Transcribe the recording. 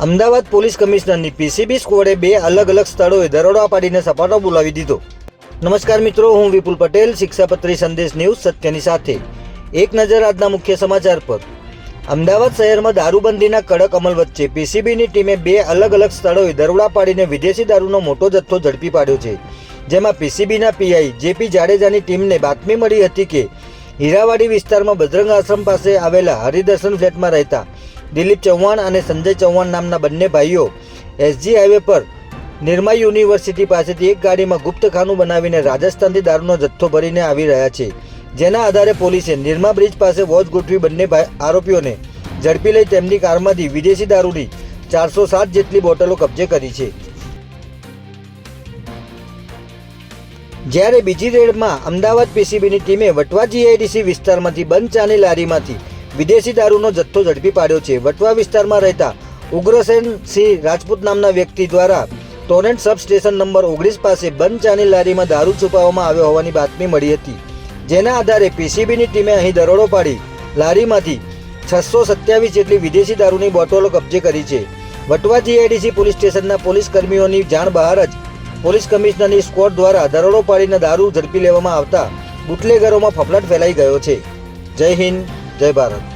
Ahmedabad police કમિશનરની PCB સ્ક્વોડે બે અલગ અલગ સ્થળોએ દરોડા પાડીને સપાટો બોલાવી દીધો। નમસ્કાર મિત્રો, હું વિપુલ પટેલ, શિક્ષાપત્રી સંદેશ ન્યૂઝ સત્યની સાથે। એક નજર આજના મુખ્ય સમાચાર પર। અમદાવાદ શહેરમાં દારૂબંધીના કડક અમલ વચ્ચે પીસીબીની ટીમે બે અલગ અલગ સ્થળોએ દરોડા પાડીને વિદેશી દારૂનો મોટો જથ્થો ઝડપી પાડ્યો છે। જેમાં પીસીબીના પીઆઈ જેપી જાડેજાની ટીમને બાતમી મળી હતી કે હીરાવાડી વિસ્તારમાં બજરંગ આશ્રમ પાસે આવેલા હરિદર્શન ફ્લેટમાં રહેતા દિલીપ ચૌહાણ અને સંજય ચૌહાણ નામના બંને ભાઈઓ એસજી હાઈવે પર નિરમા યુનિવર્સિટી પાસેથી એક ગાડીમાં ગુપ્તખાનું બનાવીને રાજસ્થાનથી દારૂનો જથ્થો ભરીને આવી રહ્યા છે। જેના આધારે પોલીસે નિરમા બ્રિજ પાસે વોચ ગોઠવી બંને આરોપીઓને ઝડપી લઈ તેમની કારમાંથી વિદેશી દારૂની 407 જેટલી બોટલો કબજે કરી છે। જ્યારે બીજી રેડમાં અમદાવાદ પીસીબીની ટીમે વટવા જીઆઈડીસી વિસ્તારમાંથી બંધ ચાની લારીમાંથી વિદેશી દારૂનો જથ્થો ઝડપી પાડ્યો છે। વટવા વિસ્તારમાં રહેતા ઉગ્રસેન સિંહ રાજપૂત નામના વ્યક્તિ દ્વારા ટોરેન્ટ સબ સ્ટેશન નંબર 19 પાસે બંધ ચાની લારીમાં દારૂ છુપાવવામાં આવ્યો હોવાની બાતમી મળી હતી। જેના આધારે પીસીબીની ટીમે અહીં દરોડો પાડી લારીમાંથી 627 જેટલી વિદેશી દારૂની બોટલો કબજે કરી છે। વટવા જીઆઈડીસી પોલીસ સ્ટેશનના પોલીસ કર્મીઓની જાણ બહાર જ પોલીસ કમિશનરની સ્ક્વોડ દ્વારા દરોડો પાડીને દારૂ ઝડપી લેવામાં આવતા બુટલેગરોમાં ફફડાટ ફેલાઈ ગયો છે। જય હિન્દ, જય ભારત।